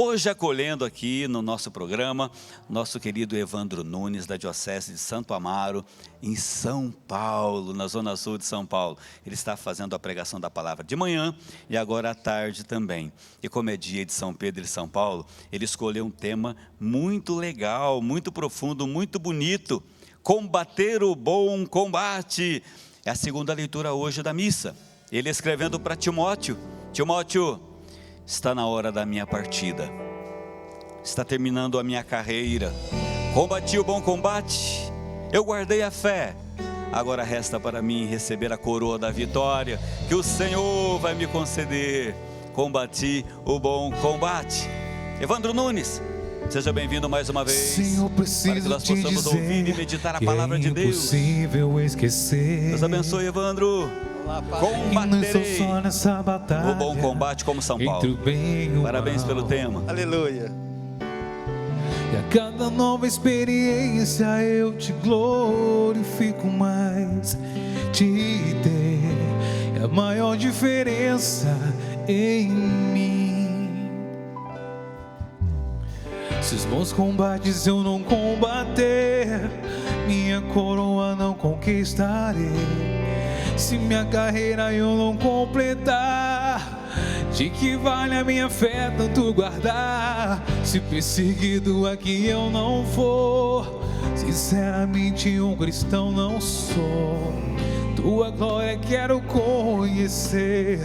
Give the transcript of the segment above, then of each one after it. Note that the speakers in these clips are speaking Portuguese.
Hoje acolhendo aqui no nosso programa, nosso querido Evandro Nunes, da Diocese de Santo Amaro, em São Paulo, na Zona Sul de São Paulo. Ele está fazendo a pregação da palavra de manhã e agora à tarde também. E como é dia de São Pedro e São Paulo, ele escolheu um tema muito legal, muito profundo, muito bonito. Combater o bom combate. É a segunda leitura hoje da missa. Ele escrevendo para Timóteo: Timóteo, está na hora da minha partida, está terminando a minha carreira, combati o bom combate, eu guardei a fé, agora resta para mim receber a coroa da vitória, que o Senhor vai me conceder. Combati o bom combate. Evandro Nunes, seja bem-vindo mais uma vez. Senhor, preciso para que nós possamos ouvir e meditar a palavra de Deus. Esquecer. Deus abençoe, Evandro. Combaterei o bom combate como São Paulo. Parabéns pelo tema. Aleluia. E a cada nova experiência eu te glorifico mais. Te ter é a maior diferença em mim. Se os bons combates eu não combater, minha coroa não conquistarei. Se minha carreira eu não completar, de que vale a minha fé tanto guardar? Se perseguido aqui eu não for, sinceramente um cristão não sou. Tua glória quero conhecer,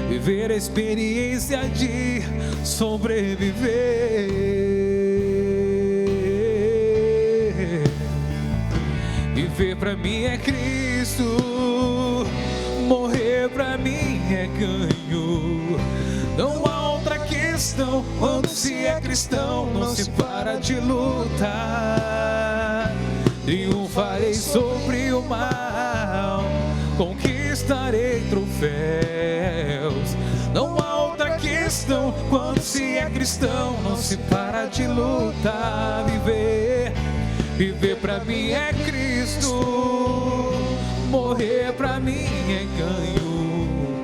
viver a experiência de sobreviver. Viver pra mim é Cristo, morrer pra mim é ganho. Não há outra questão, quando se é cristão não se para de lutar. Triunfarei sobre o mal, conquistarei troféus. Não há outra questão, quando se é cristão não se para de lutar. Viver pra mim é Cristo, morrer pra mim é ganho.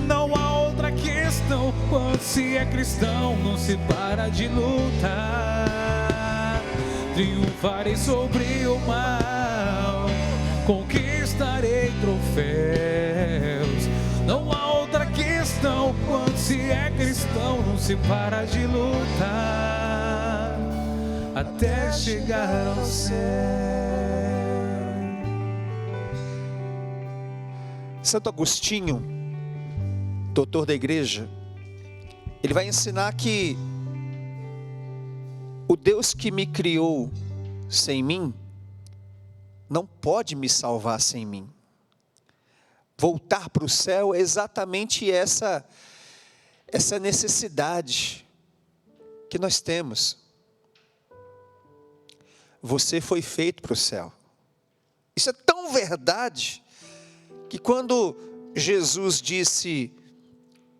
Não há outra questão, quando se é cristão não se para de lutar. Triunfarei sobre o mal, conquistarei troféus. Não há outra questão, quando se é cristão não se para de lutar, até chegar ao céu. Santo Agostinho, doutor da igreja, ele vai ensinar que o Deus que me criou sem mim não pode me salvar sem mim. Voltar para o céu é exatamente essa necessidade que nós temos. Você foi feito para o céu. Isso é tão verdade que quando Jesus disse,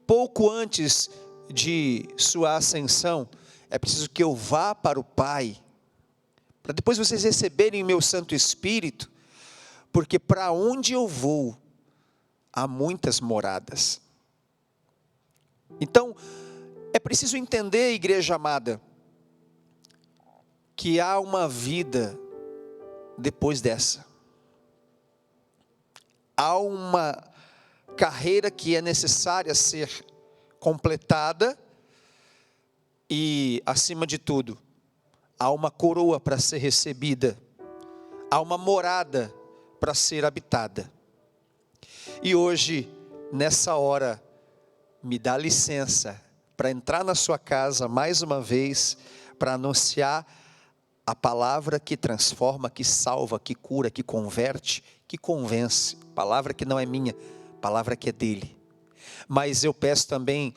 pouco antes de sua ascensão, é preciso que eu vá para o Pai, para depois vocês receberem o meu Santo Espírito, porque para onde eu vou, há muitas moradas. Então, é preciso entender, igreja amada, que há uma vida depois dessa. Há uma carreira que é necessária ser completada e, acima de tudo, há uma coroa para ser recebida, há uma morada para ser habitada. E hoje, nessa hora, me dá licença para entrar na sua casa mais uma vez, para anunciar a palavra que transforma, que salva, que cura, que converte, que convence. Palavra que não é minha, palavra que é dele. Mas eu peço também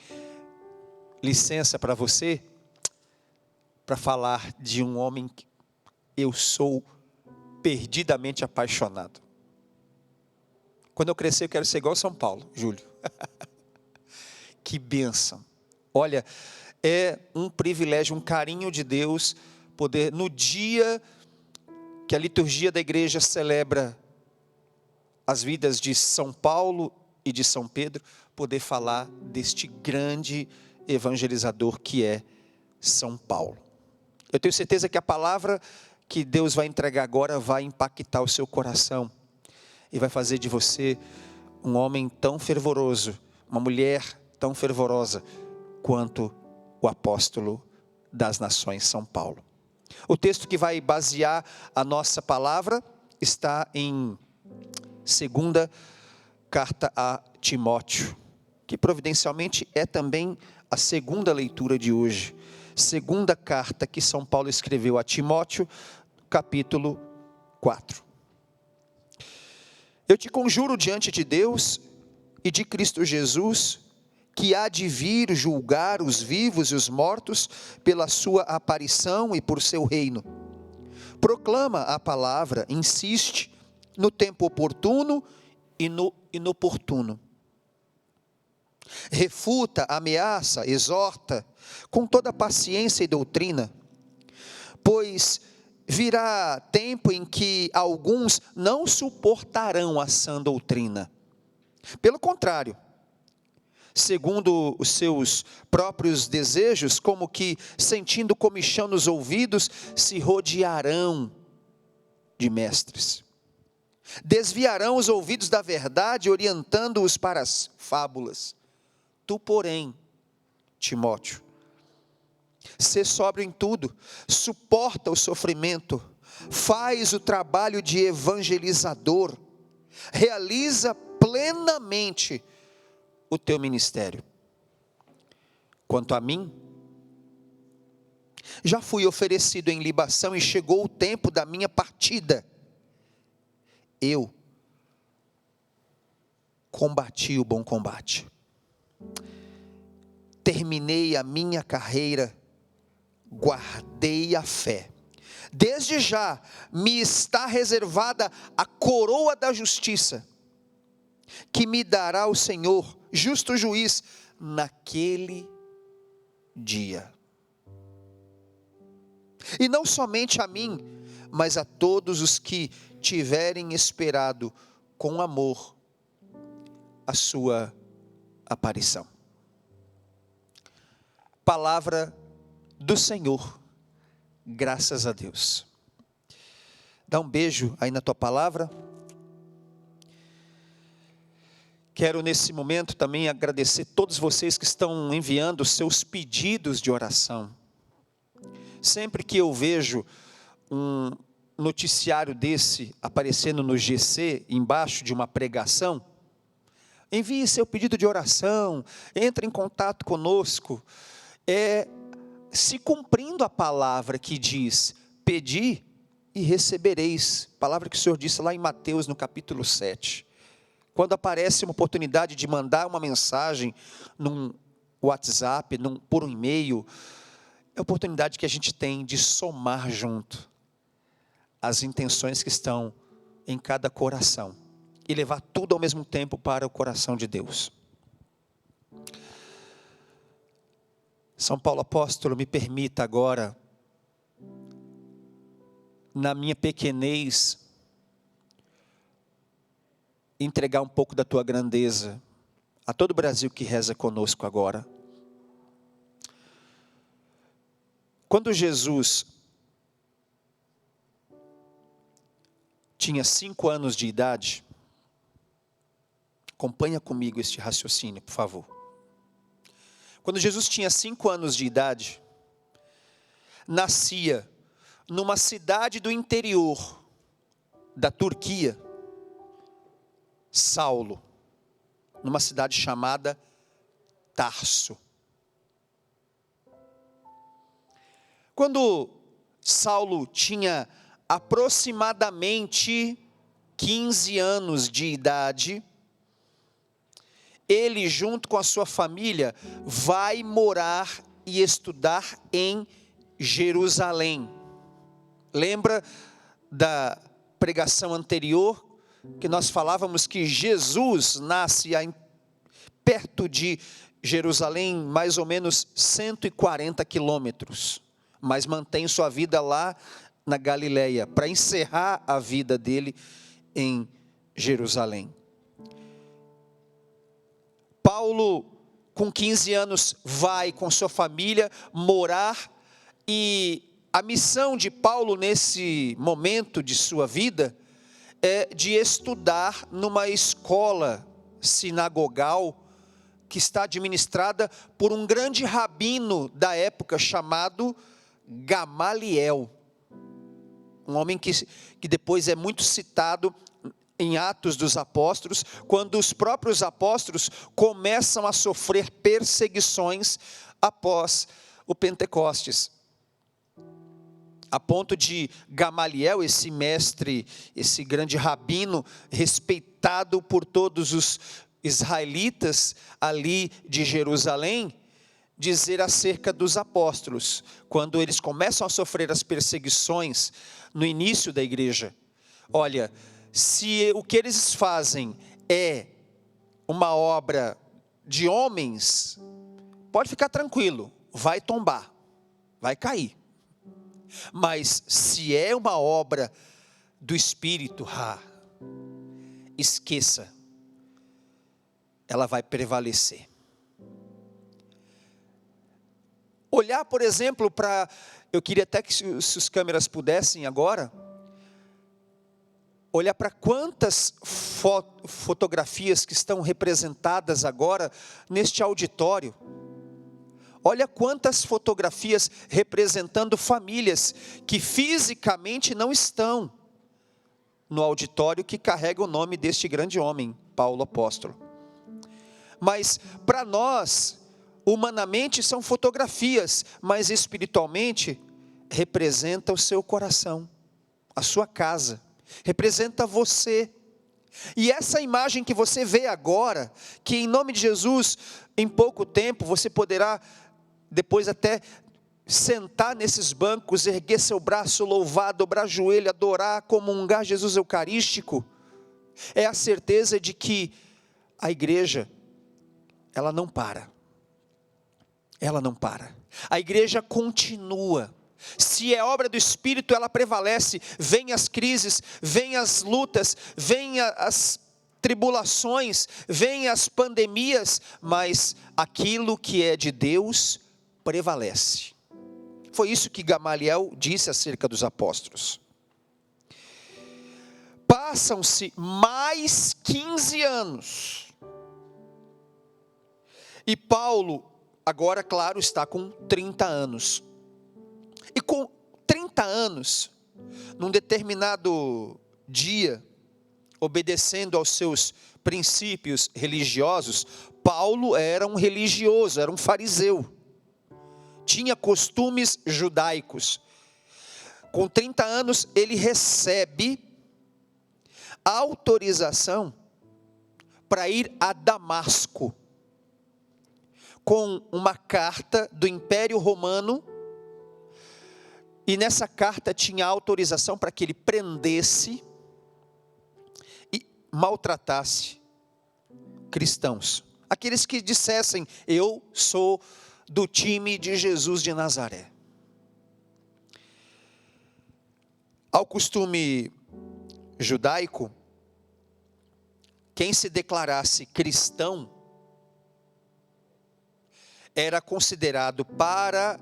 licença para você, para falar de um homem que eu sou perdidamente apaixonado. Quando eu crescer eu quero ser igual São Paulo, Júlio. Que bênção. Olha, é um privilégio, um carinho de Deus, poder, no dia que a liturgia da igreja celebra as vidas de São Paulo e de São Pedro, poder falar deste grande evangelizador que é São Paulo. Eu tenho certeza que a palavra que Deus vai entregar agora vai impactar o seu coração e vai fazer de você um homem tão fervoroso, uma mulher tão fervorosa quanto o apóstolo das nações, São Paulo. O texto que vai basear a nossa palavra está em 2ª carta a Timóteo, que providencialmente é também a segunda leitura de hoje. 2ª carta que São Paulo escreveu a Timóteo, capítulo 4. Eu te conjuro diante de Deus e de Cristo Jesus, que há de vir julgar os vivos e os mortos pela sua aparição e por seu reino. Proclama a palavra, insiste no tempo oportuno e no inoportuno. Refuta, ameaça, exorta, com toda paciência e doutrina, pois virá tempo em que alguns não suportarão a sã doutrina. Pelo contrário, segundo os seus próprios desejos, como que sentindo comichão nos ouvidos, se rodearão de mestres. Desviarão os ouvidos da verdade, orientando-os para as fábulas. Tu, porém, Timóteo, sê sóbrio em tudo, suporta o sofrimento, faz o trabalho de evangelizador, realiza plenamente o teu ministério. Quanto a mim, já fui oferecido em libação e chegou o tempo da minha partida. Eu combati o bom combate, terminei a minha carreira, guardei a fé. Desde já me está reservada a coroa da justiça, que me dará o Senhor, justo juiz, naquele dia. E não somente a mim, mas a todos os que tiverem esperado com amor a sua aparição. Palavra do Senhor, graças a Deus. Dá um beijo aí na tua palavra. Quero nesse momento também agradecer todos vocês que estão enviando seus pedidos de oração. Sempre que eu vejo um noticiário desse aparecendo no GC, embaixo de uma pregação, envie seu pedido de oração, entre em contato conosco, se cumprindo a palavra que diz, pedi e recebereis, palavra que o Senhor disse lá em Mateus no capítulo 7, quando aparece uma oportunidade de mandar uma mensagem num WhatsApp, por um e-mail, é a oportunidade que a gente tem de somar junto as intenções que estão em cada coração e levar tudo ao mesmo tempo para o coração de Deus. São Paulo apóstolo, me permita agora, na minha pequenez, entregar um pouco da tua grandeza a todo o Brasil que reza conosco agora. Quando Jesus tinha 5 anos de idade, acompanha comigo este raciocínio, por favor. Quando Jesus tinha 5 anos de idade, nascia numa cidade do interior da Turquia, Saulo, numa cidade chamada Tarso. Quando Saulo tinha aproximadamente 15 anos de idade, ele junto com a sua família vai morar e estudar em Jerusalém. Lembra da pregação anterior que nós falávamos que Jesus nasce perto de Jerusalém, mais ou menos 140 quilômetros, mas mantém sua vida lá na Galileia, para encerrar a vida dele em Jerusalém. Paulo, com 15 anos, vai com sua família morar E a missão de Paulo nesse momento de sua vida é de estudar numa escola sinagogal que está administrada por um grande rabino da época chamado Gamaliel. Um homem que depois é muito citado em Atos dos Apóstolos, quando os próprios apóstolos começam a sofrer perseguições após o Pentecostes. A ponto de Gamaliel, esse mestre, esse grande rabino, respeitado por todos os israelitas ali de Jerusalém, dizer acerca dos apóstolos, quando eles começam a sofrer as perseguições no início da igreja: olha, se o que eles fazem é uma obra de homens, pode ficar tranquilo, vai tombar, vai cair. Mas se é uma obra do Espírito, esqueça, ela vai prevalecer. Olhar, por exemplo, eu queria até que se as câmeras pudessem agora, olhar para quantas fotografias que estão representadas agora neste auditório. Olha quantas fotografias representando famílias que fisicamente não estão no auditório que carrega o nome deste grande homem, Paulo apóstolo. Mas para nós, humanamente são fotografias, mas espiritualmente representa o seu coração, a sua casa, representa você. E essa imagem que você vê agora, que em nome de Jesus, em pouco tempo você poderá depois até sentar nesses bancos, erguer seu braço, louvar, dobrar o joelho, adorar, comungar Jesus Eucarístico, é a certeza de que a igreja, ela não para. Ela não para. A igreja continua. Se é obra do Espírito, ela prevalece. Vem as crises, vem as lutas, vem as tribulações, vem as pandemias, mas aquilo que é de Deus prevalece. Foi isso que Gamaliel disse acerca dos apóstolos. Passam-se mais 15 anos. E Paulo, agora, claro, está com 30 anos. E com 30 anos, num determinado dia, obedecendo aos seus princípios religiosos, Paulo era um religioso, era um fariseu. Tinha costumes judaicos. Com 30 anos, ele recebe autorização para ir a Damasco, com uma carta do Império Romano, e nessa carta tinha autorização para que ele prendesse e maltratasse cristãos, aqueles que dissessem: eu sou do time de Jesus de Nazaré. Ao costume judaico, quem se declarasse cristão era considerado, para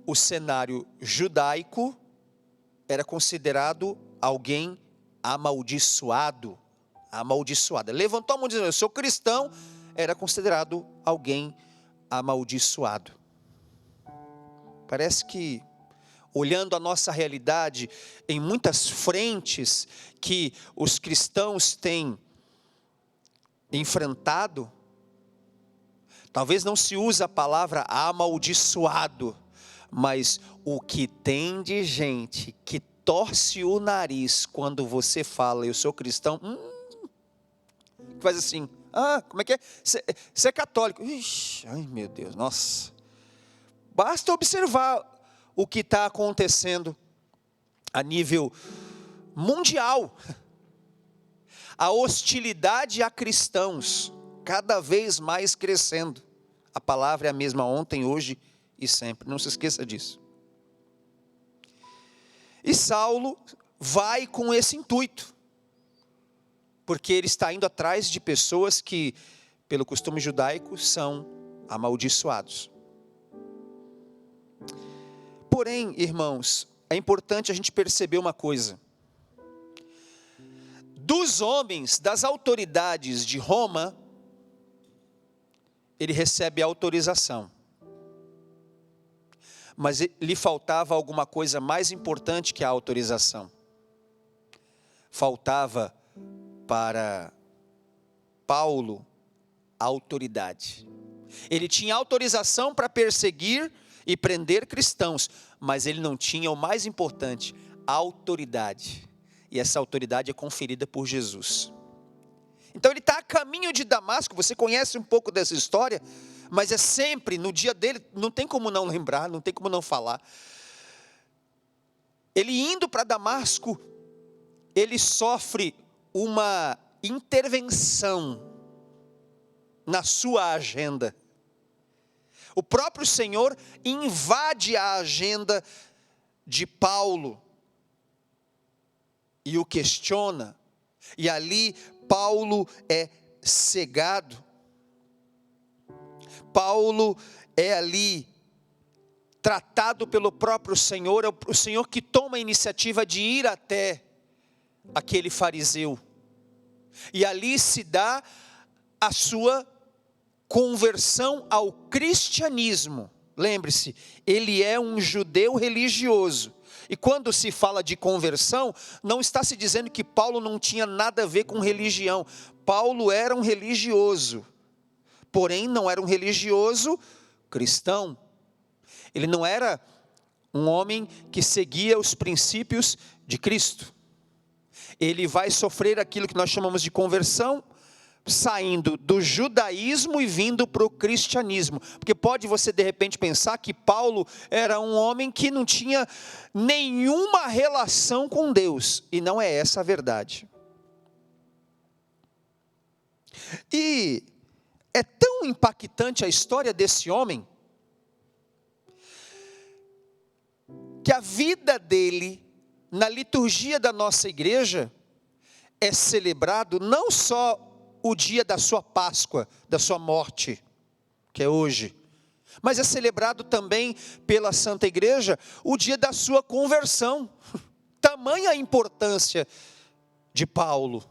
o cenário judaico, era considerado alguém amaldiçoado. Levantou a mão dizendo: eu sou cristão, era considerado alguém amaldiçoado. Parece que, olhando a nossa realidade em muitas frentes que os cristãos têm enfrentado, talvez não se use a palavra amaldiçoado, mas o que tem de gente que torce o nariz quando você fala: eu sou cristão, faz assim: como é que é? Você é católico. Ixi, ai meu Deus, nossa. Basta observar o que está acontecendo a nível mundial. A hostilidade a cristãos cada vez mais crescendo. A palavra é a mesma ontem, hoje e sempre. Não se esqueça disso. E Saulo vai com esse intuito, porque ele está indo atrás de pessoas que, pelo costume judaico, são amaldiçoados. Porém, irmãos, é importante a gente perceber uma coisa. Dos homens, das autoridades de Roma, ele recebe autorização. Mas lhe faltava alguma coisa mais importante que a autorização. Faltava para Paulo a autoridade. Ele tinha autorização para perseguir e prender cristãos, mas ele não tinha o mais importante, a autoridade. E essa autoridade é conferida por Jesus. Então ele está a caminho de Damasco, você conhece um pouco dessa história, mas é sempre, no dia dele, não tem como não lembrar, não tem como não falar. Ele indo para Damasco, ele sofre uma intervenção na sua agenda. O próprio Senhor invade a agenda de Paulo e o questiona, e ali Paulo é cegado. Paulo é ali tratado pelo próprio Senhor, é o Senhor que toma a iniciativa de ir até aquele fariseu, e ali se dá a sua conversão ao cristianismo. Lembre-se, ele é um judeu religioso, e quando se fala de conversão, não está se dizendo que Paulo não tinha nada a ver com religião. Paulo era um religioso, porém não era um religioso cristão. Ele não era um homem que seguia os princípios de Cristo. Ele vai sofrer aquilo que nós chamamos de conversão, saindo do judaísmo e vindo para o cristianismo. Porque pode você de repente pensar que Paulo era um homem que não tinha nenhuma relação com Deus. E não é essa a verdade. E é tão impactante a história desse homem, que a vida dele, na liturgia da nossa igreja, é celebrado não só o dia da sua Páscoa, da sua morte, que é hoje, mas é celebrado também pela Santa Igreja o dia da sua conversão. Tamanha a importância de Paulo.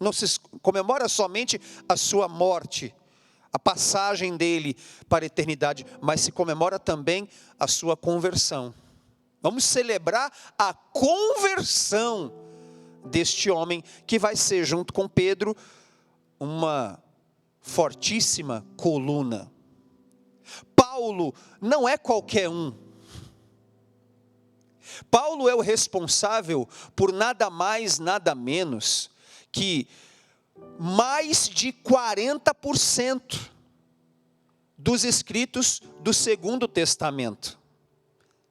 Não se comemora somente a sua morte, a passagem dele para a eternidade, mas se comemora também a sua conversão. Vamos celebrar a conversão deste homem, que vai ser, junto com Pedro, uma fortíssima coluna. Paulo não é qualquer um. Paulo é o responsável por nada mais, nada menos que mais de 40% dos escritos do Segundo Testamento.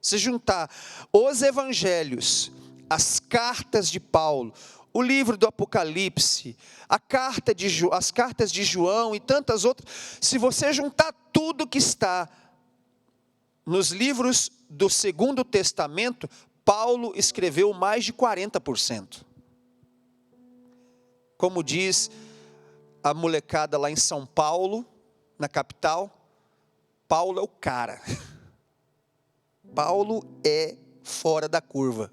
Se juntar os evangelhos, as cartas de Paulo, o livro do Apocalipse, as cartas de João e tantas outras, se você juntar tudo que está nos livros do Segundo Testamento, Paulo escreveu mais de 40%. Como diz a molecada lá em São Paulo, na capital, Paulo é o cara. Paulo é fora da curva.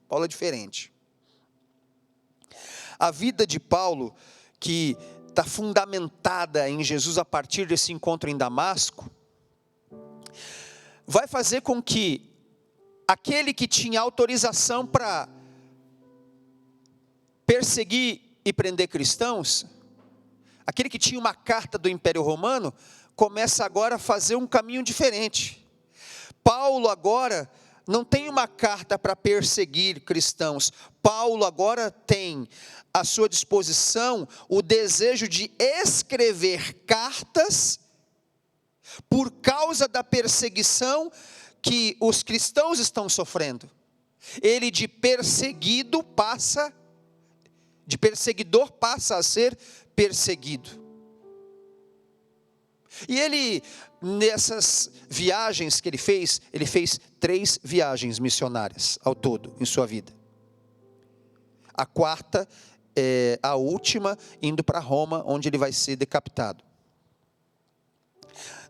Paulo é diferente. A vida de Paulo, que está fundamentada em Jesus a partir desse encontro em Damasco, vai fazer com que aquele que tinha autorização para perseguir e prender cristãos, aquele que tinha uma carta do Império Romano, começa agora a fazer um caminho diferente. Paulo agora não tem uma carta para perseguir cristãos. Paulo agora tem à sua disposição o desejo de escrever cartas por causa da perseguição que os cristãos estão sofrendo. Ele de perseguidor passa a ser perseguido. E ele, nessas viagens que ele fez 3 viagens missionárias ao todo em sua vida. A quarta é a última, indo para Roma, onde ele vai ser decapitado.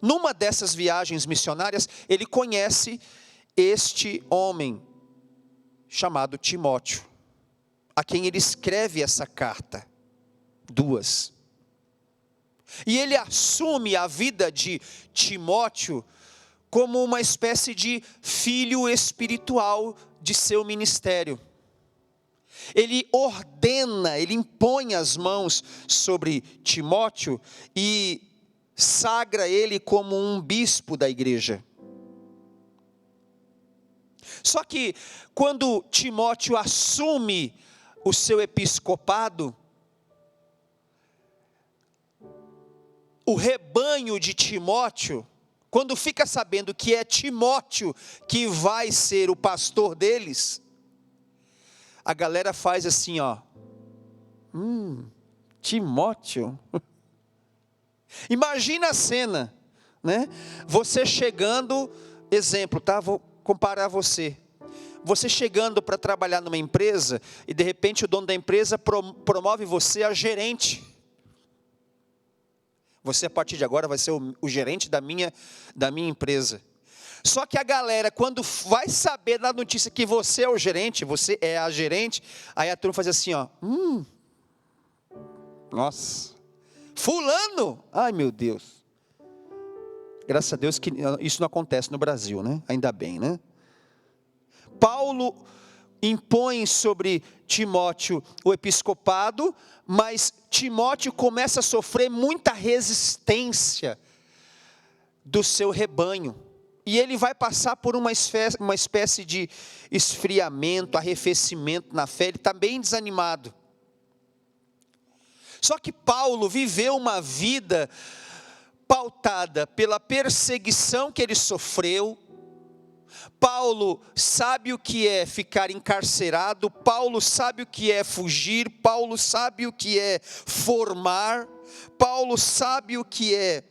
Numa dessas viagens missionárias, ele conhece este homem chamado Timóteo, a quem ele escreve essa carta, 2. E ele assume a vida de Timóteo como uma espécie de filho espiritual de seu ministério. Ele ordena, ele impõe as mãos sobre Timóteo e sagra ele como um bispo da igreja. Só que quando Timóteo assume o seu episcopado, o rebanho de Timóteo, quando fica sabendo que é Timóteo que vai ser o pastor deles, a galera faz assim, ó. Timóteo. Imagina a cena, né? Você chegando, exemplo, tá? Vou comparar você. Você chegando para trabalhar numa empresa e de repente o dono da empresa promove você a gerente. Você a partir de agora vai ser o gerente da minha empresa. Só que a galera, quando vai saber da notícia que você é o gerente, você é a gerente, aí a turma faz assim, ó. Nossa. Fulano. Ai, meu Deus. Graças a Deus que isso não acontece no Brasil, né? Ainda bem, né? Paulo impõe sobre Timóteo o episcopado, mas Timóteo começa a sofrer muita resistência do seu rebanho. E ele vai passar por uma espécie de esfriamento, arrefecimento na fé, ele está bem desanimado. Só que Paulo viveu uma vida pautada pela perseguição que ele sofreu. Paulo sabe o que é ficar encarcerado, Paulo sabe o que é fugir, Paulo sabe o que é formar, Paulo sabe o que é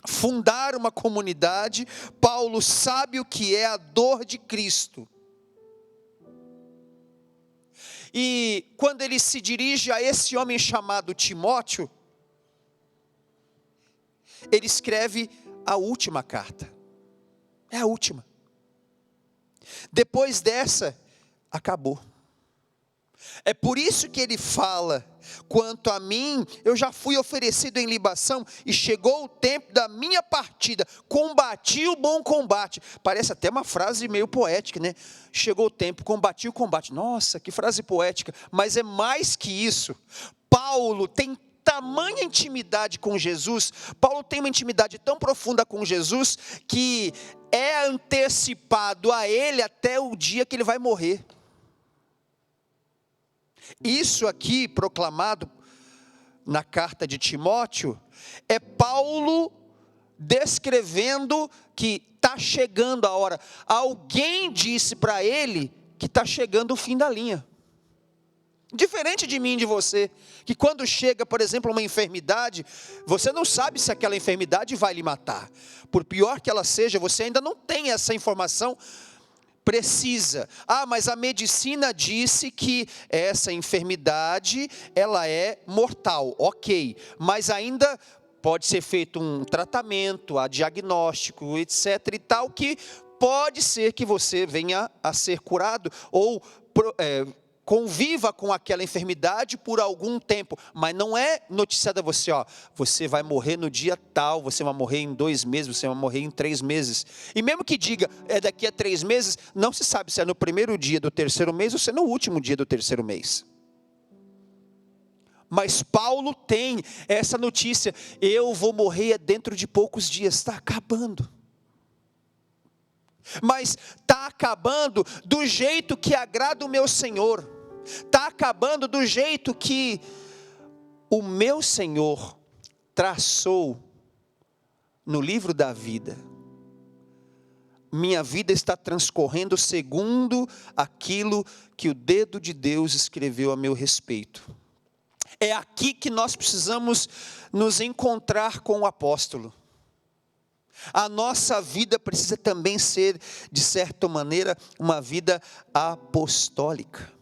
fundar uma comunidade, Paulo sabe o que é a dor de Cristo. E quando ele se dirige a esse homem chamado Timóteo, ele escreve a última carta. É a última. Depois dessa, acabou. É por isso que ele fala: quanto a mim, eu já fui oferecido em libação, e chegou o tempo da minha partida, combati o bom combate. Parece até uma frase meio poética, né? Chegou o tempo, combati o combate. Nossa, que frase poética, mas é mais que isso. Paulo tem tamanha intimidade com Jesus, Paulo tem uma intimidade tão profunda com Jesus, que é antecipado a ele até o dia que ele vai morrer. Isso aqui, proclamado na carta de Timóteo, é Paulo descrevendo que está chegando a hora. Alguém disse para ele que está chegando o fim da linha. Diferente de mim e de você, que quando chega, por exemplo, uma enfermidade, você não sabe se aquela enfermidade vai lhe matar. Por pior que ela seja, você ainda não tem essa informação precisa. Mas a medicina disse que essa enfermidade, ela é mortal. Ok, mas ainda pode ser feito um tratamento, a diagnóstico, etc. e tal, que pode ser que você venha a ser curado, ou conviva com aquela enfermidade por algum tempo, mas não é noticiado a você, você vai morrer no dia tal, você vai morrer em 2 meses, você vai morrer em 3 meses, e mesmo que diga, daqui a 3 meses, não se sabe se é no primeiro dia do 3º mês, ou se é no último dia do 3º mês, mas Paulo tem essa notícia: eu vou morrer dentro de poucos dias, está acabando. Mas está acabando do jeito que agrada o meu Senhor, está acabando do jeito que o meu Senhor traçou no livro da vida. Minha vida está transcorrendo segundo aquilo que o dedo de Deus escreveu a meu respeito. É aqui que nós precisamos nos encontrar com o apóstolo. A nossa vida precisa também ser, de certa maneira, uma vida apostólica.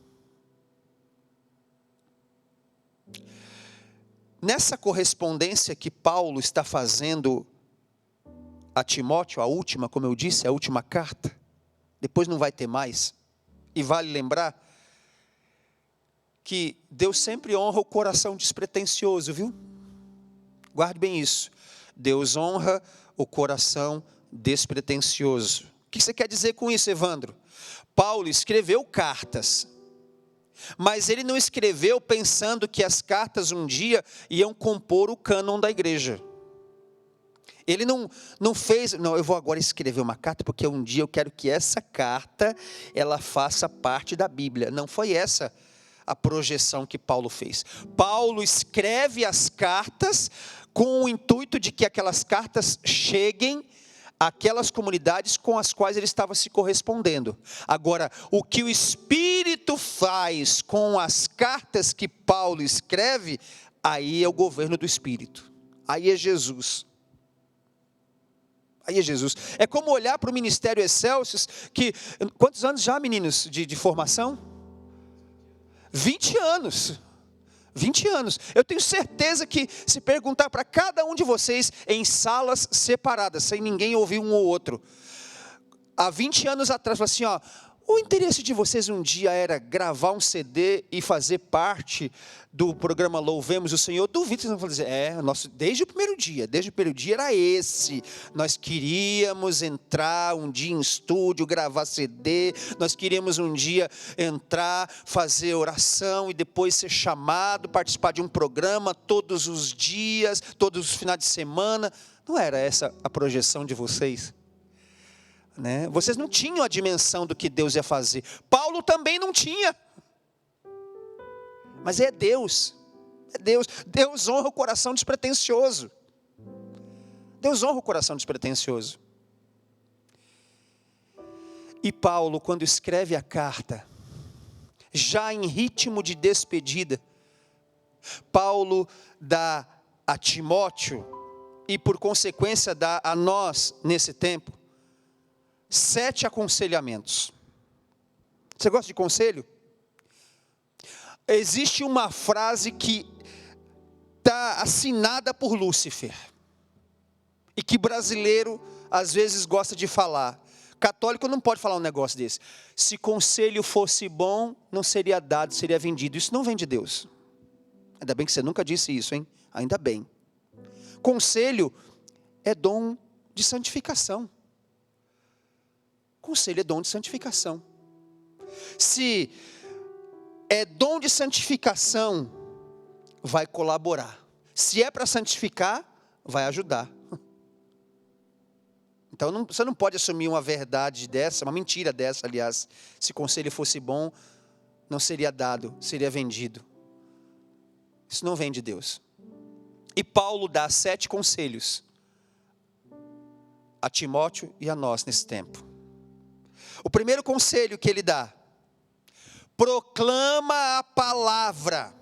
Nessa correspondência que Paulo está fazendo a Timóteo, a última, como eu disse, a última carta, depois não vai ter mais. E vale lembrar que Deus sempre honra o coração despretensioso, viu? Guarde bem isso. Deus honra o coração despretensioso. O que você quer dizer com isso, Evandro? Paulo escreveu cartas, mas ele não escreveu pensando que as cartas um dia iam compor o cânon da igreja. Ele não fez, eu vou agora escrever uma carta, porque um dia eu quero que essa carta, ela faça parte da Bíblia. Não foi essa a projeção que Paulo fez. Paulo escreve as cartas com o intuito de que aquelas cartas cheguem àquelas comunidades com as quais ele estava se correspondendo. Agora, o que o Espírito faz com as cartas que Paulo escreve, aí é o governo do Espírito. Aí é Jesus. Aí é Jesus. É como olhar para o Ministério Excelsius, que, quantos anos já, meninos, de formação? 20 anos. 20 anos. Eu tenho certeza que se perguntar para cada um de vocês em salas separadas, sem ninguém ouvir um ou outro, há 20 anos atrás, fala assim, o interesse de vocês um dia era gravar um CD e fazer parte do programa Louvemos o Senhor? Duvido que vocês vão dizer, desde o primeiro dia era esse. Nós queríamos entrar um dia em estúdio, gravar CD, nós queríamos um dia entrar, fazer oração e depois ser chamado, participar de um programa todos os dias, todos os finais de semana. Não era essa a projeção de vocês? Vocês não tinham a dimensão do que Deus ia fazer. Paulo também não tinha. Mas é Deus. É Deus. Deus honra o coração despretensioso. Deus honra o coração despretensioso. E Paulo, quando escreve a carta, já em ritmo de despedida, Paulo dá a Timóteo, e por consequência dá a nós nesse tempo, 7 aconselhamentos. Você gosta de conselho? Existe uma frase que está assinada por Lúcifer, e que brasileiro às vezes gosta de falar. Católico não pode falar um negócio desse. Se conselho fosse bom, não seria dado, seria vendido. Isso não vem de Deus. Ainda bem que você nunca disse isso, hein? Ainda bem. Conselho é dom de santificação. Conselho é dom de santificação. Se é dom de santificação, vai colaborar. Se é para santificar, vai ajudar. Então você não pode assumir uma verdade dessa, uma mentira dessa, aliás. Se conselho fosse bom, não seria dado, seria vendido. Isso não vem de Deus. E Paulo dá 7 conselhos a Timóteo e a nós nesse tempo. O primeiro conselho que ele dá: proclama a palavra.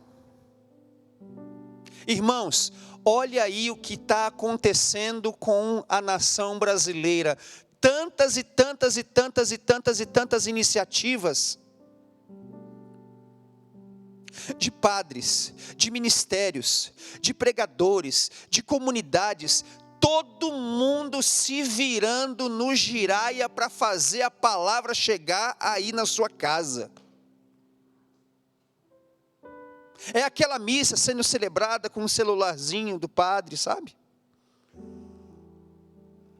Irmãos, olha aí o que está acontecendo com a nação brasileira. Tantas e tantas e tantas e tantas e tantas iniciativas de padres, de ministérios, de pregadores, de comunidades, todo mundo se virando no giraia para fazer a palavra chegar aí na sua casa. É aquela missa sendo celebrada com um celularzinho do padre, sabe?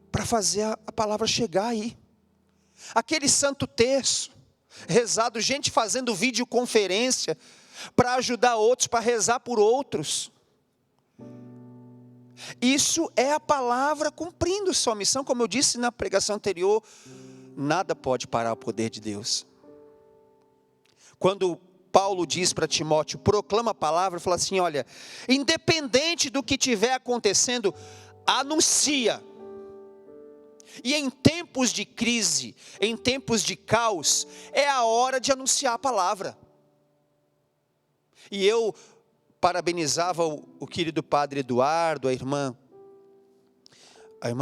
Para fazer a palavra chegar aí. Aquele santo terço rezado, gente fazendo videoconferência para ajudar outros, para rezar por outros. Isso é a palavra cumprindo sua missão. Como eu disse na pregação anterior, nada pode parar o poder de Deus. Quando Paulo diz para Timóteo, proclama a palavra, fala assim, olha, independente do que estiver acontecendo, anuncia. E em tempos de crise, em tempos de caos, é a hora de anunciar a palavra. E eu parabenizava o querido padre Eduardo, a irmã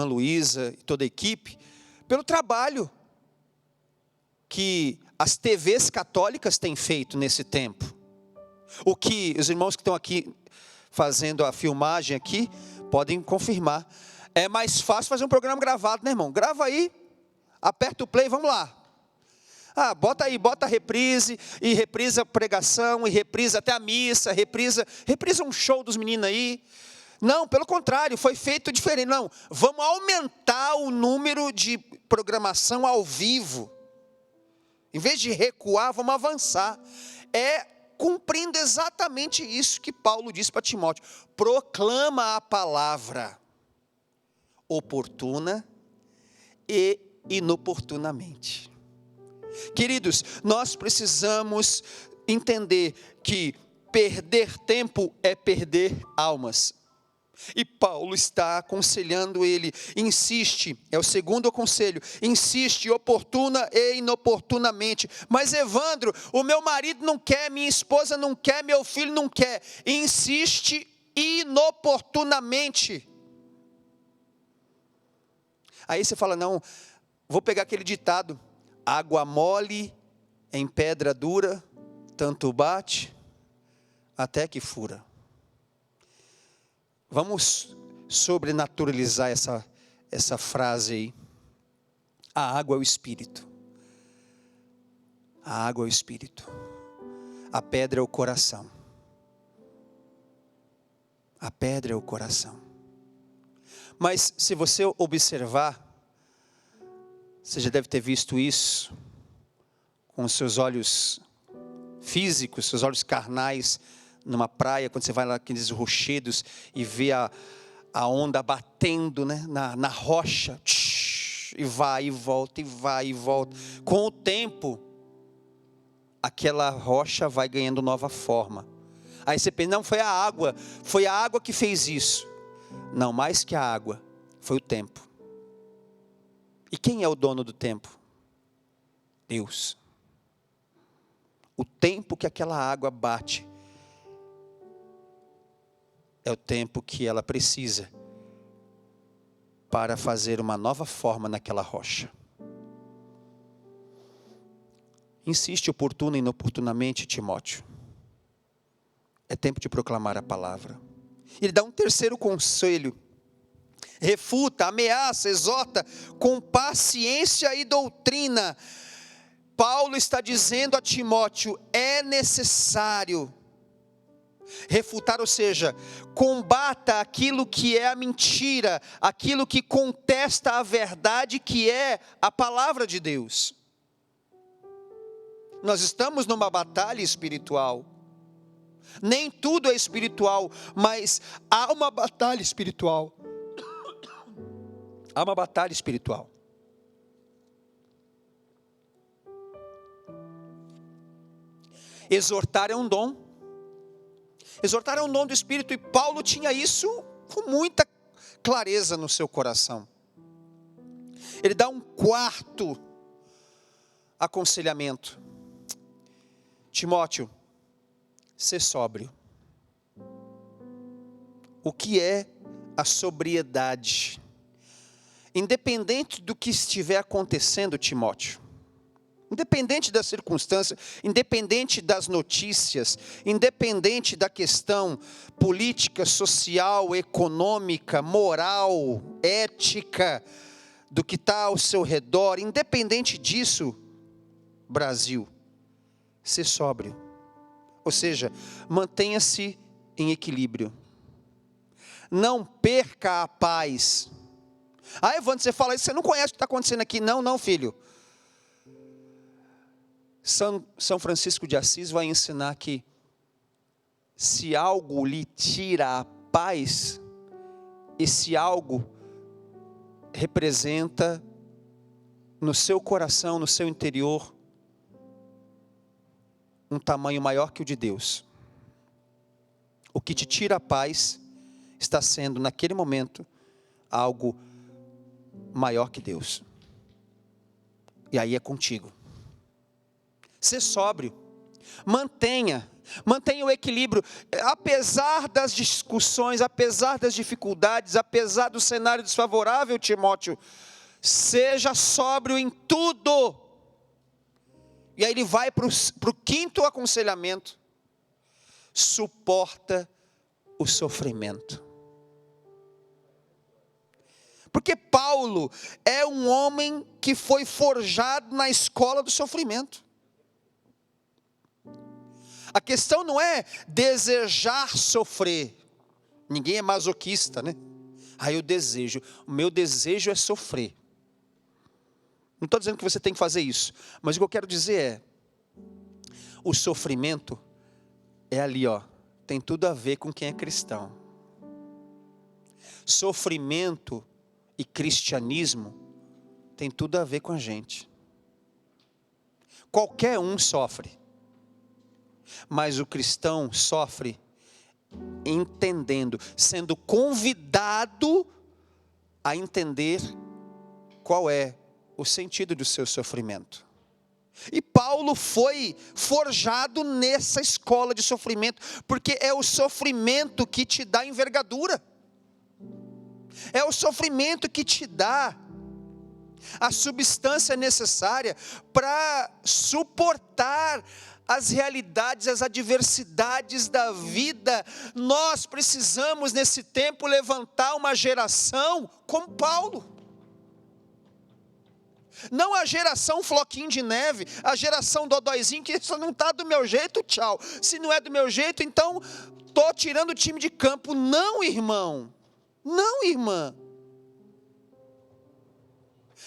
Luísa e toda a equipe, pelo trabalho que as TVs católicas têm feito nesse tempo. O que os irmãos que estão aqui fazendo a filmagem aqui podem confirmar. É mais fácil fazer um programa gravado, né, irmão? Grava aí, aperta o play, vamos lá. Bota aí, bota a reprise, e reprisa a pregação, e reprisa até a missa, reprisa um show dos meninos aí. Não, pelo contrário, foi feito diferente. Não, vamos aumentar o número de programação ao vivo. Em vez de recuar, vamos avançar. Cumprindo exatamente isso que Paulo disse para Timóteo. Proclama a palavra oportuna e inoportunamente. Queridos, nós precisamos entender que perder tempo é perder almas. E Paulo está aconselhando ele, insiste, é o segundo conselho, insiste oportuna e inoportunamente. Mas Evandro, o meu marido não quer, minha esposa não quer, meu filho não quer. Insiste inoportunamente. Aí você fala, não, vou pegar aquele ditado, água mole em pedra dura, tanto bate até que fura. Vamos sobrenaturalizar essa frase aí. A água é o Espírito. A água é o Espírito. A pedra é o coração. A pedra é o coração. Mas se você observar, você já deve ter visto isso com os seus olhos físicos, seus olhos carnais, numa praia, quando você vai lá naqueles rochedos e vê a onda batendo, né, na rocha, e vai e volta, e vai e volta. Com o tempo, aquela rocha vai ganhando nova forma. Aí você pensa, não, foi a água que fez isso. Não, mais que a água, foi o tempo. E quem é o dono do tempo? Deus. O tempo que aquela água bate é o tempo que ela precisa para fazer uma nova forma naquela rocha. Insiste oportuna e inoportunamente, Timóteo. É tempo de proclamar a palavra. Ele dá um terceiro conselho. Refuta, ameaça, exorta com paciência e doutrina. Paulo está dizendo a Timóteo, é necessário refutar, ou seja, combata aquilo que é a mentira, aquilo que contesta a verdade que é a palavra de Deus. Nós estamos numa batalha espiritual. Nem tudo é espiritual, mas há uma batalha espiritual. Há uma batalha espiritual. Exortar é um dom. Exortar é um dom do Espírito, e Paulo tinha isso com muita clareza no seu coração. Ele dá um quarto aconselhamento. Timóteo, ser sóbrio. O que é a sobriedade? Independente do que estiver acontecendo, Timóteo, independente da circunstância, independente das notícias, independente da questão política, social, econômica, moral, ética, do que está ao seu redor, independente disso, Brasil, ser sóbrio. Ou seja, mantenha-se em equilíbrio. Não perca a paz. Evandro, você fala isso, você não conhece o que está acontecendo aqui. Não, filho. São Francisco de Assis vai ensinar que se algo lhe tira a paz, esse algo representa no seu coração, no seu interior, um tamanho maior que o de Deus. O que te tira a paz está sendo, naquele momento, algo maior que Deus. E aí é contigo. Ser sóbrio. Mantenha o equilíbrio. Apesar das discussões, apesar das dificuldades, apesar do cenário desfavorável, Timóteo, seja sóbrio em tudo. E aí ele vai para o quinto aconselhamento. Suporta o sofrimento. Porque Paulo é um homem que foi forjado na escola do sofrimento. A questão não é desejar sofrer. Ninguém é masoquista, né? Eu desejo. O meu desejo é sofrer. Não estou dizendo que você tem que fazer isso. Mas o que eu quero dizer é, o sofrimento é ali, tem tudo a ver com quem é cristão. Sofrimento e cristianismo tem tudo a ver com a gente. Qualquer um sofre. Mas o cristão sofre entendendo, sendo convidado a entender qual é o sentido do seu sofrimento. E Paulo foi forjado nessa escola de sofrimento, porque é o sofrimento que te dá envergadura. É o sofrimento que te dá a substância necessária para suportar as realidades, as adversidades da vida. Nós precisamos nesse tempo levantar uma geração como Paulo. Não a geração floquinho de neve, a geração dodóizinho que isso não está do meu jeito, tchau. Se não é do meu jeito, então estou tirando o time de campo. Não, irmão. Não, irmã.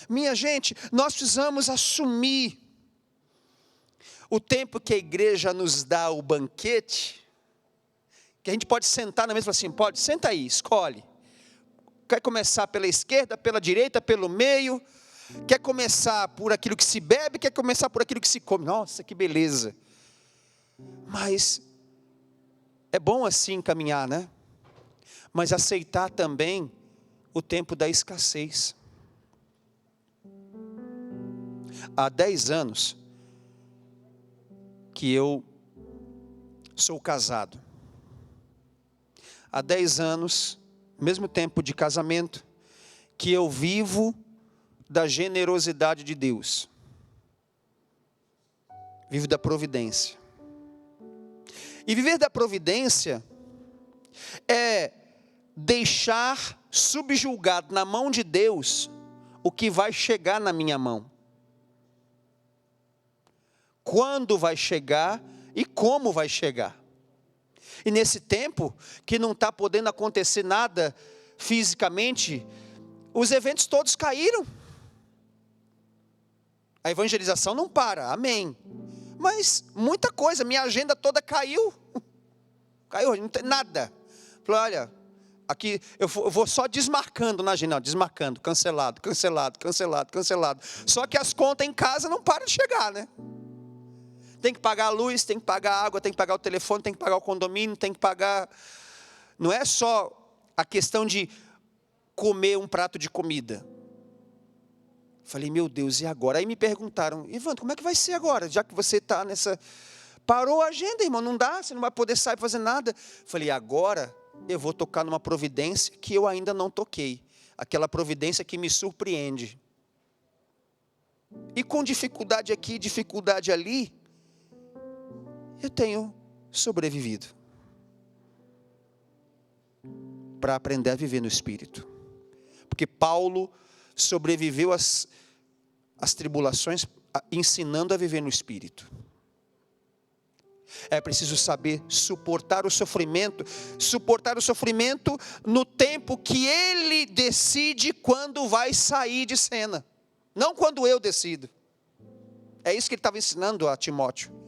Minha gente, nós precisamos assumir o tempo que a igreja nos dá o banquete, que a gente pode sentar na mesa e falar assim, pode, senta aí, escolhe. Quer começar pela esquerda, pela direita, pelo meio? Quer começar por aquilo que se bebe, quer começar por aquilo que se come? Nossa, que beleza. Mas é bom assim caminhar, né? Mas aceitar também o tempo da escassez. Há 10 anos que eu sou casado. Há 10 anos, mesmo tempo de casamento, que eu vivo da generosidade de Deus. Vivo da providência. E viver da providência é deixar subjugado na mão de Deus o que vai chegar na minha mão. Quando vai chegar e como vai chegar. E nesse tempo que não está podendo acontecer nada fisicamente, os eventos todos caíram. A evangelização não para, amém. Mas muita coisa, minha agenda toda caiu. Caiu, não tem nada. Falei, olha, aqui eu vou só desmarcando na agenda, desmarcando, cancelado. Só que as contas em casa não param de chegar, né? Tem que pagar a luz, tem que pagar a água, tem que pagar o telefone, tem que pagar o condomínio, tem que pagar... Não é só a questão de comer um prato de comida. Falei, meu Deus, e agora? Aí me perguntaram, Evandro, como é que vai ser agora? Já que você está nessa... Parou a agenda, irmão, não dá, você não vai poder sair para fazer nada. Falei, agora eu vou tocar numa providência que eu ainda não toquei. Aquela providência que me surpreende. E com dificuldade aqui, dificuldade ali, eu tenho sobrevivido. Para aprender a viver no Espírito. Porque Paulo sobreviveu às tribulações ensinando a viver no Espírito. É preciso saber suportar o sofrimento no tempo que ele decide quando vai sair de cena. Não quando eu decido. É isso que ele estava ensinando a Timóteo.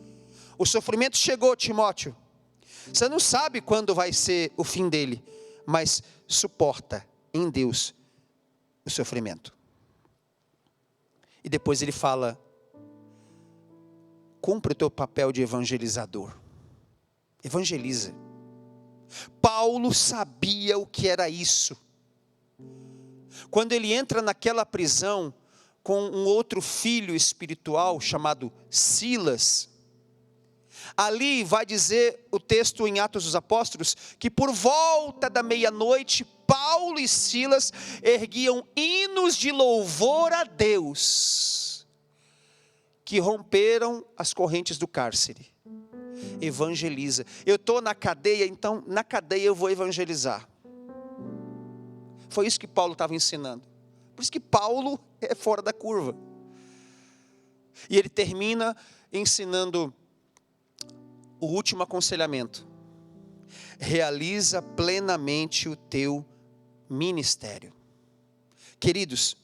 O sofrimento chegou, Timóteo. Você não sabe quando vai ser o fim dele, mas suporta em Deus o sofrimento. E depois ele fala, cumpre o teu papel de evangelizador. Evangeliza. Paulo sabia o que era isso. Quando ele entra naquela prisão com um outro filho espiritual chamado Silas, ali vai dizer o texto em Atos dos Apóstolos, que por volta da meia-noite, Paulo e Silas erguiam hinos de louvor a Deus, que romperam as correntes do cárcere. Evangeliza. Eu estou na cadeia, então na cadeia eu vou evangelizar. Foi isso que Paulo estava ensinando. Por isso que Paulo é fora da curva. E ele termina ensinando o último aconselhamento: realiza plenamente o teu ministério. Queridos,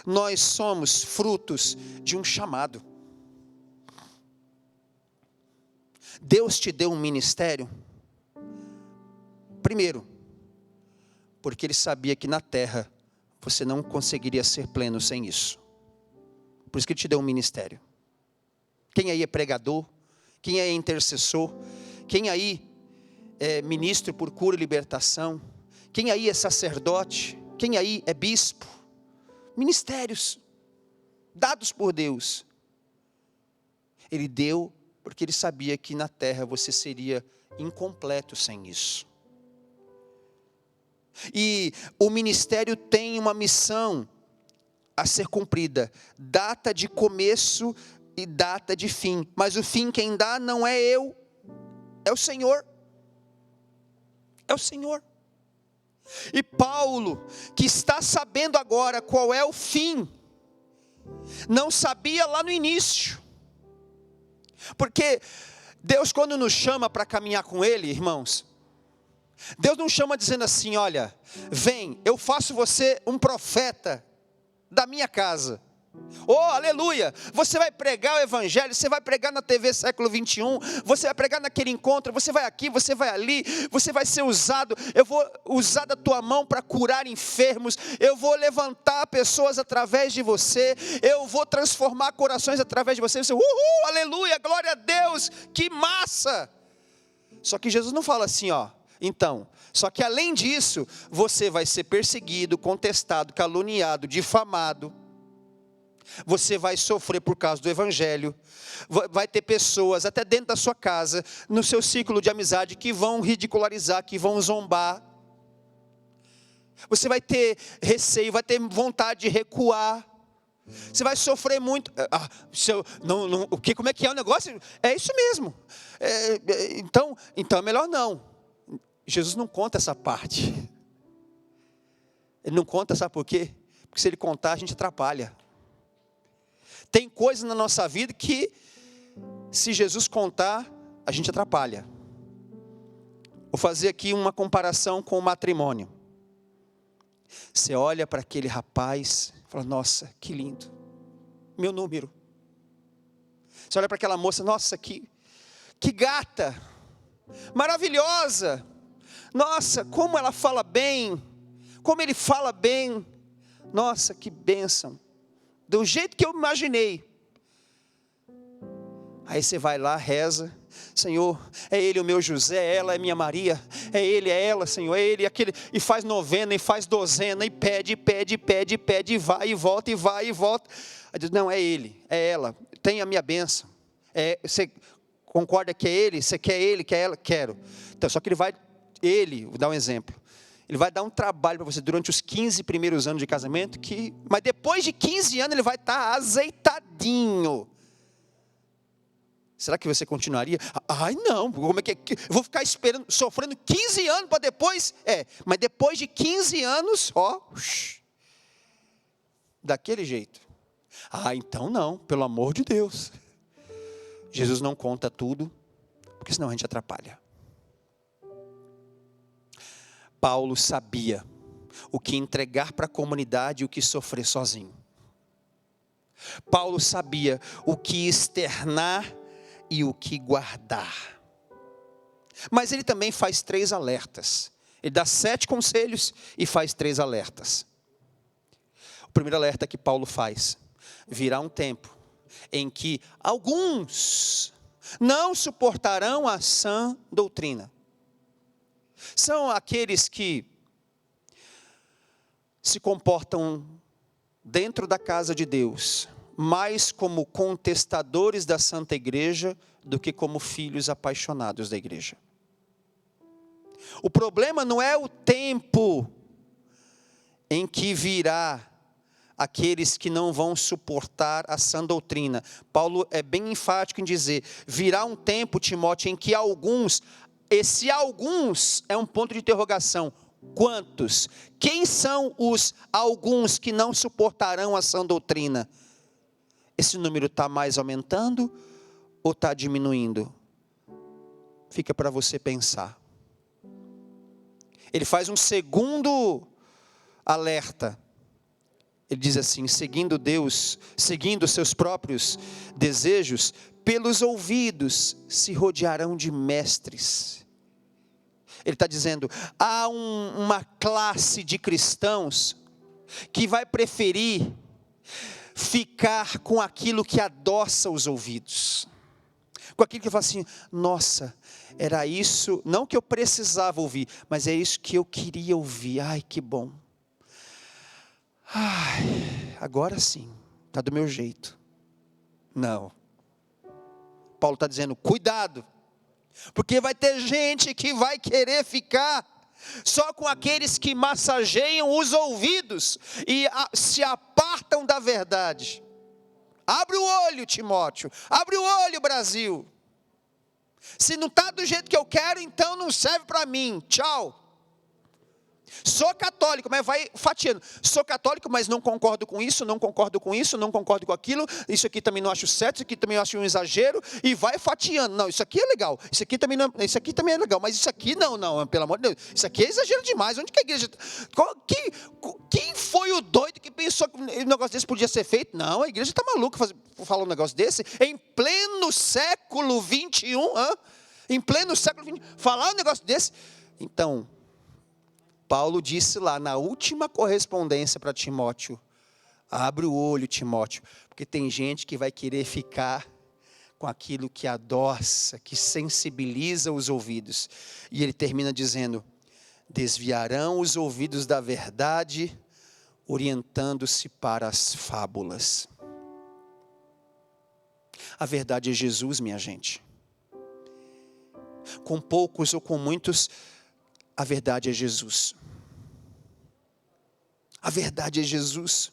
nós somos frutos de um chamado. Deus te deu um ministério, primeiro, porque Ele sabia que na terra você não conseguiria ser pleno sem isso. Por isso que Ele te deu um ministério. Quem aí é pregador? Quem aí é intercessor? Quem aí é ministro por cura e libertação? Quem aí é sacerdote? Quem aí é bispo? Ministérios dados por Deus. Ele deu porque Ele sabia que na terra você seria incompleto sem isso. E o ministério tem uma missão a ser cumprida, data de começo e data de fim, mas o fim quem dá não é eu, é o Senhor. É o Senhor. E Paulo, que está sabendo agora qual é o fim, não sabia lá no início. Porque Deus, quando nos chama para caminhar com Ele, irmãos, Deus não chama dizendo assim: olha, vem, eu faço você um profeta da minha casa. Oh, aleluia, você vai pregar o evangelho, você vai pregar na TV século 21, você vai pregar naquele encontro, você vai aqui, você vai ali, você vai ser usado, eu vou usar da tua mão para curar enfermos, eu vou levantar pessoas através de você, eu vou transformar corações através de você. Você, uhul, aleluia, glória a Deus, que massa. Só que Jesus não fala assim, ó, então, só que além disso, você vai ser perseguido, contestado, caluniado, difamado. Você vai sofrer por causa do evangelho. Vai ter pessoas, até dentro da sua casa, no seu ciclo de amizade, que vão ridicularizar, que vão zombar. Você vai ter receio, vai ter vontade de recuar. Você vai sofrer muito. Como é que é o negócio? É isso mesmo. Então é melhor não. Jesus não conta essa parte. Ele não conta, sabe por quê? Porque se ele contar, a gente atrapalha. Tem coisas na nossa vida que, se Jesus contar, a gente atrapalha. Vou fazer aqui uma comparação com o matrimônio. Você olha para aquele rapaz e fala: nossa, que lindo, meu número. Você olha para aquela moça: nossa, que gata, maravilhosa. Nossa, como ela fala bem, como ele fala bem. Nossa, que bênção. Do jeito que eu imaginei. Aí você vai lá, reza: Senhor, é ele o meu José, ela é minha Maria, é ele, é ela, Senhor, é ele, aquele, e faz novena, e faz dozena, e pede, e vai e volta, e vai e volta. Aí diz: não, é ele, é ela, tem a minha bênção. Você concorda que é ele? Você quer ele, quer ela? Quero. Então, só que vou dar um exemplo. Ele vai dar um trabalho para você durante os 15 primeiros anos de casamento, mas depois de 15 anos ele vai estar azeitadinho. Será que você continuaria? Ai não, como é que eu vou ficar esperando, sofrendo 15 anos para depois? Mas depois de 15 anos, daquele jeito. Então não, pelo amor de Deus. Jesus não conta tudo, porque senão a gente atrapalha. Paulo sabia o que entregar para a comunidade e o que sofrer sozinho. Paulo sabia o que externar e o que guardar. Mas ele também faz 3 alertas. Ele dá 7 conselhos e faz 3 alertas. O primeiro alerta que Paulo faz: virá um tempo em que alguns não suportarão a sã doutrina. São aqueles que se comportam dentro da casa de Deus mais como contestadores da Santa Igreja do que como filhos apaixonados da igreja. O problema não é o tempo em que virá aqueles que não vão suportar a sã doutrina. Paulo é bem enfático em dizer: virá um tempo, Timóteo, em que alguns, esse alguns é um ponto de interrogação, Quantos? Quem são os alguns que não suportarão a sã doutrina? Esse número está mais aumentando ou está diminuindo? Fica para você pensar. Ele faz um segundo alerta. Ele diz assim: seguindo Deus, seguindo seus próprios desejos, pelos ouvidos se rodearão de mestres. Ele está dizendo, há uma classe de cristãos que vai preferir ficar com aquilo que adoça os ouvidos. Com aquilo que fala assim, nossa, era isso, não que eu precisava ouvir, mas é isso que eu queria ouvir. Ai, que bom. Ai, agora sim, está do meu jeito. Não. Paulo está dizendo, cuidado. Porque vai ter gente que vai querer ficar só com aqueles que massageiam os ouvidos e se apartam da verdade. Abre o olho, Timóteo. Abre o olho, Brasil. Se não está do jeito que eu quero, então não serve para mim. Tchau. Sou católico, mas vai fatiando. Sou católico, mas não concordo com isso, não concordo com isso, não concordo com aquilo. Isso aqui também não acho certo, isso aqui também eu acho um exagero. E vai fatiando. Não, isso aqui é legal. Isso aqui também, não, isso aqui também é legal. Mas isso aqui não, pelo amor de Deus. Isso aqui é exagero demais. Onde que a igreja... Quem foi o doido que pensou que um negócio desse podia ser feito? Não, a igreja está maluca falar um negócio desse. Em pleno século 21, em pleno século 21, falar um negócio desse. Então... Paulo disse lá na última correspondência para Timóteo, abre o olho, Timóteo, porque tem gente que vai querer ficar com aquilo que adoça, que sensibiliza os ouvidos. E ele termina dizendo, desviarão os ouvidos da verdade, orientando-se para as fábulas. A verdade é Jesus, minha gente. Com poucos ou com muitos, a verdade é Jesus. A verdade é Jesus.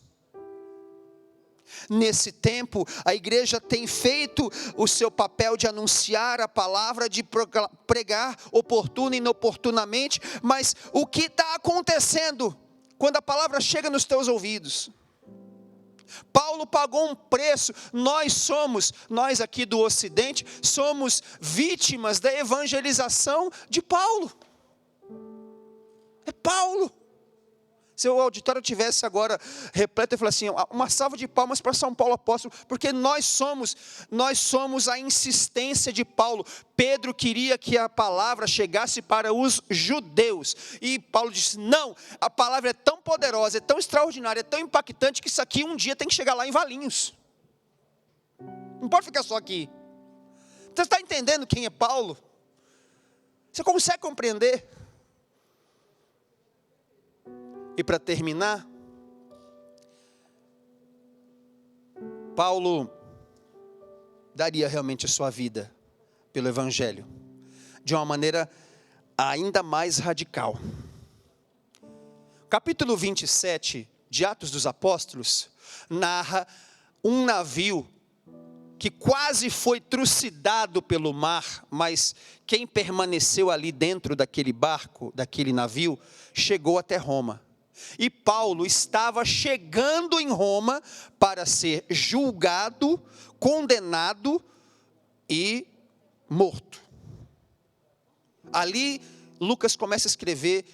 Nesse tempo, a igreja tem feito o seu papel de anunciar a palavra, de pregar oportuna e inoportunamente, mas o que está acontecendo quando a palavra chega nos teus ouvidos? Paulo pagou um preço, nós aqui do Ocidente, somos vítimas da evangelização de Paulo. É Paulo. Se o auditório tivesse agora repleto, eu falaria assim, uma salva de palmas para São Paulo apóstolo, porque nós somos a insistência de Paulo. Pedro queria que a palavra chegasse para os judeus, e Paulo disse, não, a palavra é tão poderosa, é tão extraordinária, é tão impactante, que isso aqui um dia tem que chegar lá em Valinhos. Não pode ficar só aqui. Você está entendendo quem é Paulo? Você consegue compreender? E para terminar, Paulo daria realmente a sua vida pelo Evangelho, de uma maneira ainda mais radical. Capítulo 27 de Atos dos Apóstolos, narra um navio que quase foi trucidado pelo mar, mas quem permaneceu ali dentro daquele barco, daquele navio, chegou até Roma. E Paulo estava chegando em Roma para ser julgado, condenado e morto. Ali, Lucas começa a escrever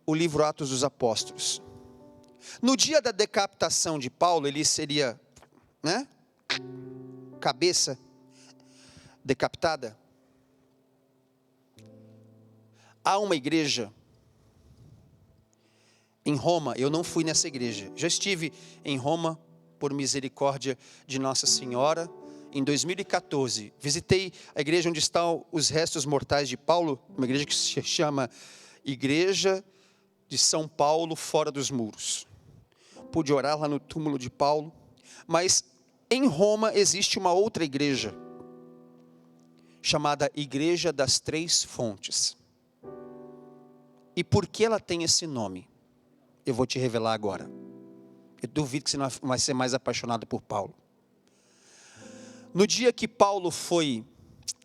o livro Atos dos Apóstolos. No dia da decapitação de Paulo, ele seria, cabeça decapitada. Há uma igreja em Roma, eu não fui nessa igreja, já estive em Roma por misericórdia de Nossa Senhora, em 2014, visitei a igreja onde estão os restos mortais de Paulo, uma igreja que se chama Igreja de São Paulo fora dos muros, pude orar lá no túmulo de Paulo, mas em Roma existe uma outra igreja, chamada Igreja das Três Fontes, e por que ela tem esse nome? Eu vou te revelar agora. Eu duvido que você não vai ser mais apaixonado por Paulo. No dia que Paulo foi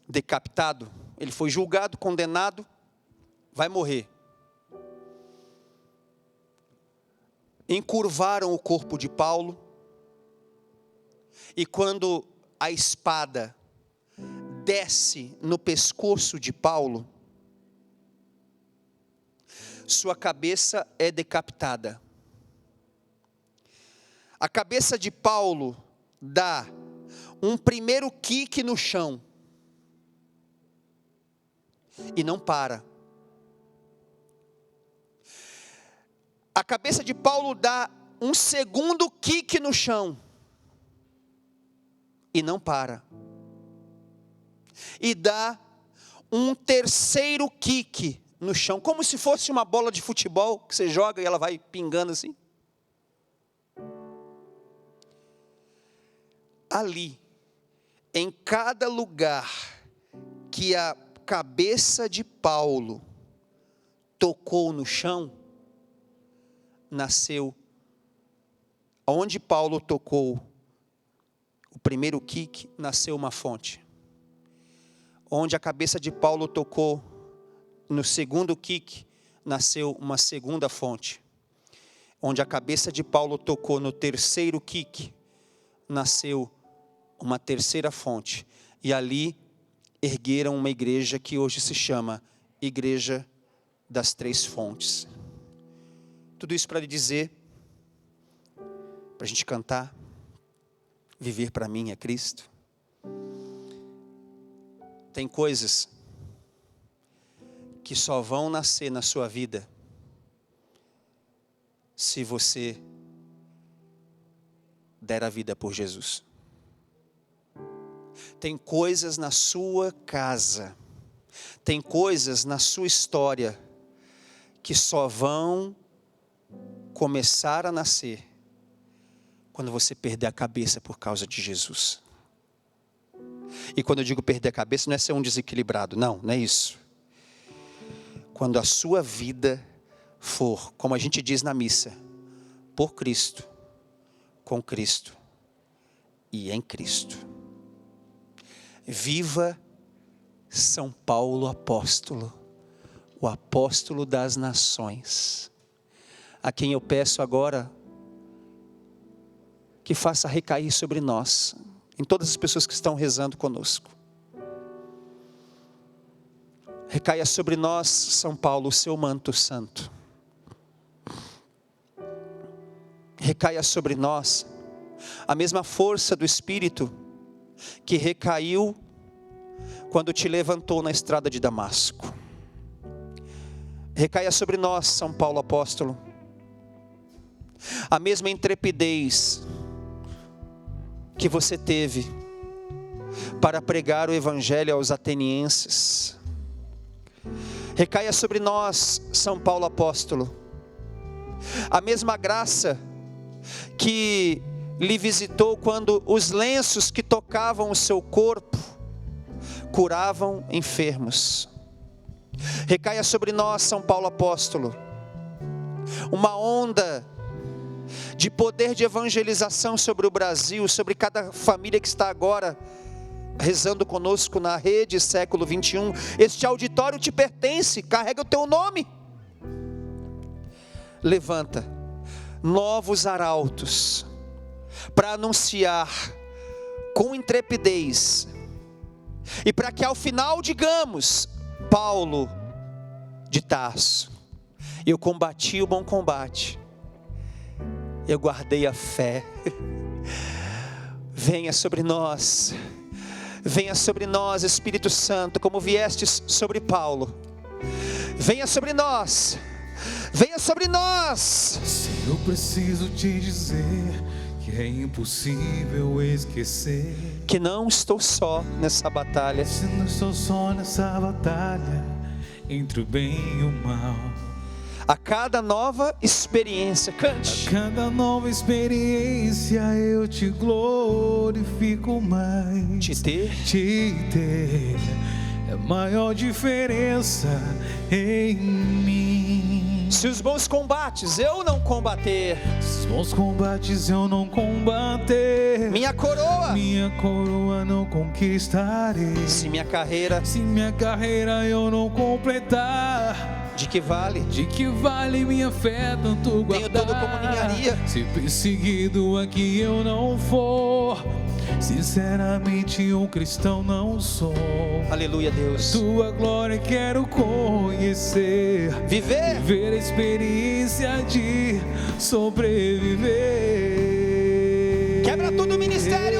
decapitado, ele foi julgado, condenado, vai morrer. encurvaram o corpo de Paulo, e quando a espada desce no pescoço de Paulo, sua cabeça é decapitada. A cabeça de Paulo dá um primeiro kick no chão e não para. A cabeça de Paulo dá um segundo kick no chão e não para. E dá um terceiro kick no chão, como se fosse uma bola de futebol que você joga e ela vai pingando assim. Ali, em cada lugar que a cabeça de Paulo tocou no chão, nasceu, onde Paulo tocou o primeiro kick, nasceu uma fonte. Onde a cabeça de Paulo tocou no segundo kick, nasceu uma segunda fonte. Onde a cabeça de Paulo tocou no terceiro kick, nasceu uma terceira fonte. E ali ergueram uma igreja que hoje se chama Igreja das Três Fontes. Tudo isso para lhe dizer, para a gente cantar, viver para mim é Cristo. Tem coisas que só vão nascer na sua vida se você der a vida por Jesus. Tem coisas na sua casa, tem coisas na sua história que só vão começar a nascer quando você perder a cabeça por causa de Jesus. E quando eu digo perder a cabeça, não é ser um desequilibrado, não é isso. Quando a sua vida for, como a gente diz na missa, por Cristo, com Cristo e em Cristo. Viva São Paulo apóstolo, o apóstolo das nações, a quem eu peço agora que faça recair sobre nós, em todas as pessoas que estão rezando conosco. Recaia sobre nós, São Paulo, o seu manto santo. Recaia sobre nós a mesma força do Espírito que recaiu quando te levantou na estrada de Damasco. Recaia sobre nós, São Paulo apóstolo, a mesma intrepidez que você teve para pregar o Evangelho aos atenienses. Recaia sobre nós, São Paulo apóstolo, a mesma graça que lhe visitou quando os lenços que tocavam o seu corpo curavam enfermos. Recaia sobre nós, São Paulo apóstolo, uma onda de poder de evangelização sobre o Brasil, sobre cada família que está agora rezando conosco na rede Século 21. Este auditório te pertence, carrega o teu nome. Levanta novos arautos para anunciar com intrepidez, e para que ao final digamos: Paulo de Tarso, eu combati o bom combate, eu guardei a fé. Venha sobre nós, Espírito Santo, como viestes sobre Paulo. Venha sobre nós, venha sobre nós. Se eu preciso te dizer que é impossível esquecer que não estou só nessa batalha. Se não estou só nessa batalha entre o bem e o mal. A cada nova experiência, cante. A cada nova experiência eu te glorifico mais. Te ter é a maior diferença em mim. Se os bons combates eu não combater, se os bons combates eu não combater, minha coroa não conquistarei. Se minha carreira eu não completar, De que vale? De que vale minha fé tanto guardar? Tenho tudo como ninharia. Se perseguido aqui eu não for, sinceramente um cristão não sou. Aleluia, Deus. Tua glória quero conhecer, Viver. viver a experiência de sobreviver. Quebra tudo o ministério.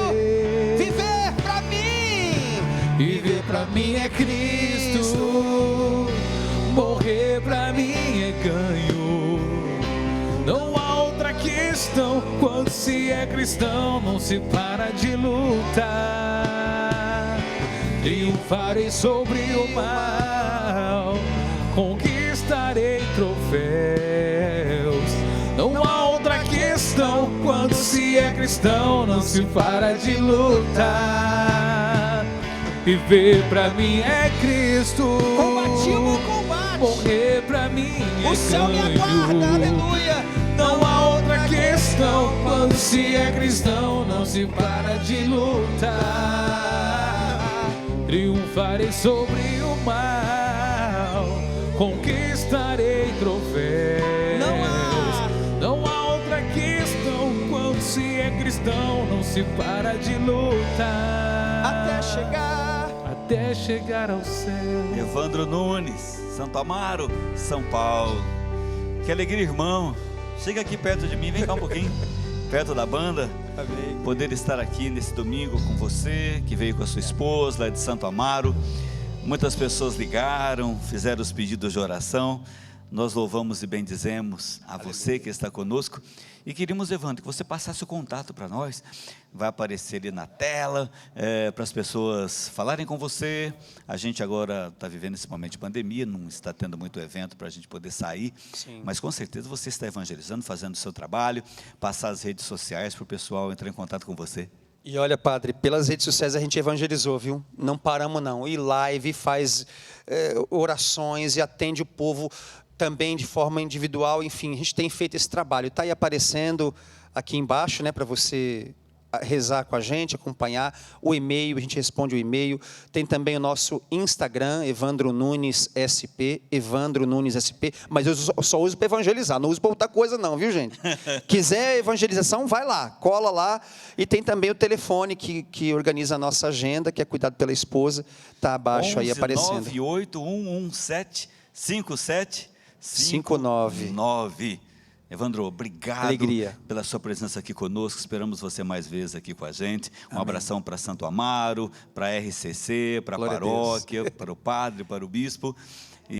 Viver pra mim. Viver pra mim é Cristo, morrer pra mim é ganho. Não há outra questão, quando se é cristão não se para de lutar. Triunfarei sobre o mal, conquistarei troféus. Não há outra questão, quando se é cristão não se para de lutar. Viver pra mim é Cristo, Combati o bom combate. morrer pra mim é O céu me aguarda, ganho. aleluia. Não há outra questão, quando se é cristão não se para de lutar. Triunfarei sobre o mal, conquistarei troféus. Não há outra questão, quando se é cristão não se para de lutar. Até chegar ao céu. Evandro Nunes, Santo Amaro, São Paulo. Que alegria, irmão. Chega aqui perto de mim, vem cá um pouquinho, perto da banda. Amém. Poder estar aqui nesse domingo com você, que veio com a sua esposa lá de Santo Amaro. Muitas pessoas ligaram, fizeram os pedidos de oração. Nós louvamos e bendizemos a você que está conosco. E queríamos, Evandro, que você passasse o contato para nós. Vai aparecer ali na tela, para as pessoas falarem com você. A gente agora está vivendo esse momento de pandemia, não está tendo muito evento para a gente poder sair. Sim. Mas com certeza você está evangelizando, fazendo o seu trabalho, passar as redes sociais para o pessoal entrar em contato com você. E olha, padre, pelas redes sociais a gente evangelizou, viu? Não paramos não. E live, faz orações e atende o povo também de forma individual. Enfim, a gente tem feito esse trabalho. Está aí aparecendo aqui embaixo, né, para você rezar com a gente, acompanhar o e-mail, a gente responde o e-mail. Tem também o nosso Instagram, Evandro Nunes SP, Evandro Nunes SP, mas eu só uso para evangelizar, não uso para outra coisa não, viu, gente? Quiser evangelização, vai lá, cola lá. E tem também o telefone que organiza a nossa agenda, que é cuidado pela esposa, está abaixo aí aparecendo. 11-98117-5759. Evandro, obrigado. Alegria. Pela sua presença aqui conosco. Esperamos você mais vezes aqui com a gente. Um Amém. abração para Santo Amaro, para a RCC, para a Glória a paróquia, para o padre, para o bispo.